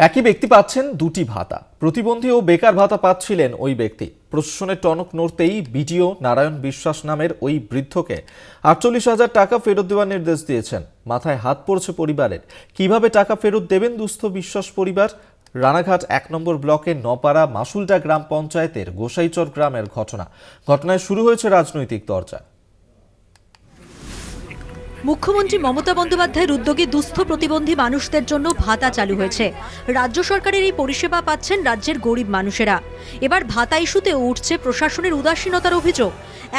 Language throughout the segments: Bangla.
একই ব্যক্তি পাচ্ছেন দুটি ভাতা। প্রতিবন্ধী ও বেকার ভাতা পাচ্ছিলেন ওই ব্যক্তি। প্রশাসনের টনক নড়তেই বিডিও নারায়ণ বিশ্বাস নামের ওই বৃদ্ধকে 48,000 টাকা ফেরত দেওয়ার নির্দেশ দিয়েছেন। মাথায় হাত পড়ছে পরিবারের। কিভাবে টাকা ফেরত দেবেন দুস্থ বিশ্বাস পরিবার? রানাঘাট 1 নম্বর ব্লকের নপাড়া মাসুলটা গ্রাম পঞ্চায়েতের গোসাইচর গ্রামের ঘটনায় শুরু হয়েছে রাজনৈতিক দরজা। মুখ্যমন্ত্রী মমতা বন্দ্যোপাধ্যায়ের উদ্যোগে দুস্থ প্রতিবন্ধী মানুষদের জন্য ভাতা চালু হয়েছে। রাজ্য সরকারের এই পরিষেবা পাচ্ছেন রাজ্যের গরিব মানুষেরা। এবার ভাতা ইস্যুতে উঠছে প্রশাসনের উদাসীনতার অভিযোগ।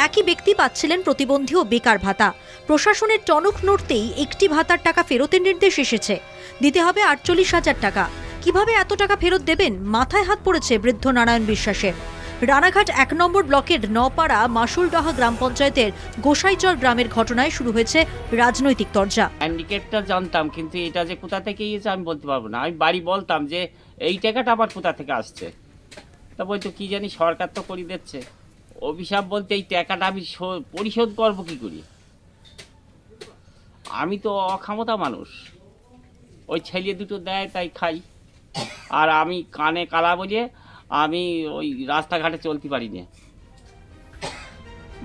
একই ব্যক্তি পাচ্ছিলেন প্রতিবন্ধী ও বেকার ভাতা। প্রশাসনের টনক নড়তেই একটি ভাতার টাকা ফেরতের নির্দেশ এসেছে। দিতে হবে 48,000 টাকা। কিভাবে এত টাকা ফেরত দেবেন, মাথায় হাত পড়েছে বৃদ্ধ নারায়ণ বিশ্বাসের। রানাঘাট 1 নম্বর ব্লকের নপাড়া মাসুলডাহা গ্রাম পঞ্চায়েতের গোসাইচর গ্রামের ঘটনায় শুরু হয়েছে রাজনৈতিক তরজা। হ্যান্ডিক্যাপটা জানতাম, কিন্তু এটা যে কোথা থেকে এসেছে আমি বলতে পারবো না। আমি বাড়ি বলতাম যে এই টাকাটা আবার কোথা থেকে আসছে, তা বলতো কি জানি সরকার তো করে দিচ্ছে। অভিশাপ বলতে এই টাকাটা আমি পরিশোধ করবো কি করি? আমি তো অক্ষমতা মানুষ, ওই ছেলে দুটো দেয় তাই খাই, আর আমি কানে কালা বলে আমি ওই রাস্তাঘাটে চলতে পারি না,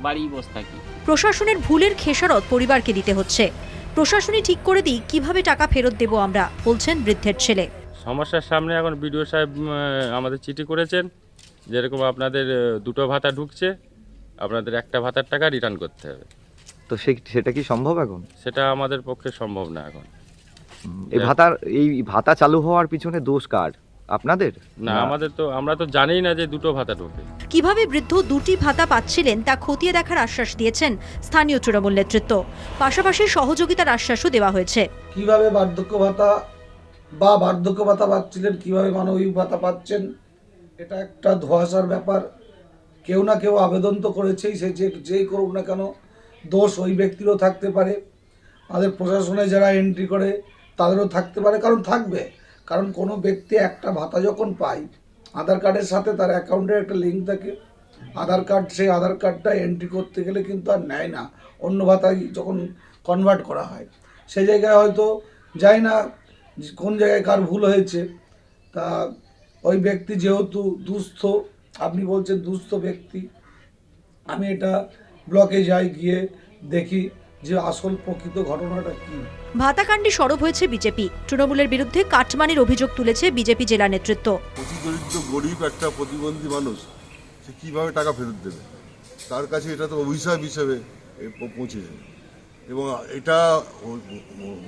বাড়ি বসে থাকি। প্রশাসনের ভুলের খেসারত পরিবারকে দিতে হচ্ছে। প্রশাসনই ঠিক করে দিই কিভাবে টাকা ফেরত দেব আমরা, বলছেন বৃদ্ধের ছেলে। সমস্যার সামনে এখন বিডিও সাহেব আমাদের চিঠি করেছেন, যেরকম আপনাদের দুটো ভাতা ঢুকছে, আপনাদের একটা ভাতার টাকা রিটার্ন করতে হবে। তো সেটা কি সম্ভব এখন? সেটা আমাদের পক্ষে সম্ভব না এখন। এই ভাতা চালু হওয়ার পিছনে দোষ কার? আপনাদের না, আমরা তো জানিই না যে দুটো ভাতা ঢোকে। কিভাবে বৃদ্ধ দুটি ভাতা পাচ্ছিলেন তা খতিয়ে দেখার আশ্বাস দিয়েছেন স্থানীয় তৃণমূল নেতৃত্ব। পাশাপাশি সহযোগিতার আশ্বাসও দেওয়া হয়েছে। কিভাবে বার্ধক্য ভাতা পাচ্ছিলেন, কিভাবে মানবিক ভাতা পাচ্ছেন, এটা একটা ধোঁয়াশার ব্যাপার। কেউ না কেউ আবেদন তো করেছেই, সে যেই করুক না কেন দোষ ওই ব্যক্তিরও থাকতে পারে, আমাদের প্রশাসনে যারা এন্ট্রি করে তাদেরও থাকতে পারে, কারণ থাকবে। কারণ কোনো ব্যক্তি একটা ভাতা যখন পায়, আধার কার্ডের সাথে তার অ্যাকাউন্টের একটা লিঙ্ক থাকে। সেই আধার কার্ডটা এন্ট্রি করতে গেলে কিন্তু আর নেয় না, অন্য ভাতায় যখন কনভার্ট করা হয়। সেই জায়গায় হয়তো যাই না কোন জায়গায় কার ভুল হয়েছে। তা ওই ব্যক্তি যেহেতু দুস্থ, আপনি বলছেন দুস্থ ব্যক্তি, আমি এটা ব্লকে যাই, গিয়ে দেখি যে আসল প্রকৃত ঘটনাটা কি। ভাতাকাণ্ডে সরব হয়েছে বিজেপি। তৃণমূলের বিরুদ্ধে কাটমানির অভিযোগ তুলেছে বিজেপি জেলা নেতৃত্ব। অতিদরিদ্র গরিব একটা প্রতিবন্ধী মানুষ, সে কীভাবে টাকা ফেরত দেবে? তার কাছে এটা তো অভিশাপ হিসেবে পৌঁছেছে। এবং এটা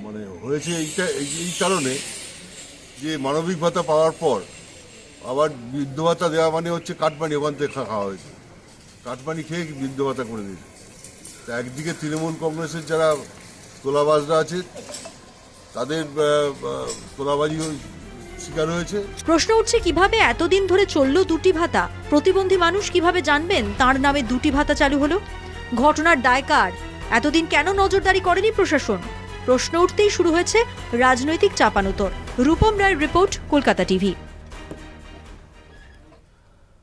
মানে হয়েছে এই কারণে যে মানবিক ভাতা পাওয়ার পর আবার বৃদ্ধ ভাতা দেওয়া মানে হচ্ছে কাটমানি। ওখান থেকে খাওয়া হয়েছে, কাটমানি খেয়ে বৃদ্ধ ভাতা করে দিয়েছে। তা একদিকে তৃণমূল কংগ্রেসের যারা তোলাবাজরা আছে, তাদের তোলাবাজি শিকার হয়েছে। প্রশ্ন উঠছে, কিভাবে এতদিন ধরে চললো দুটি ভাতা? প্রতিবন্ধী মানুষ কিভাবে জানবেন তার নামে দুটি ভাতা চালু হলো? ঘটনার দায় কার? এতদিন কেন নজরদারি করেনি প্রশাসন? প্রশ্ন উঠতেই শুরু হয়েছে রাজনৈতিক চাপানোতর। রূপম রায়ের রিপোর্ট, কলকাতা টিভি।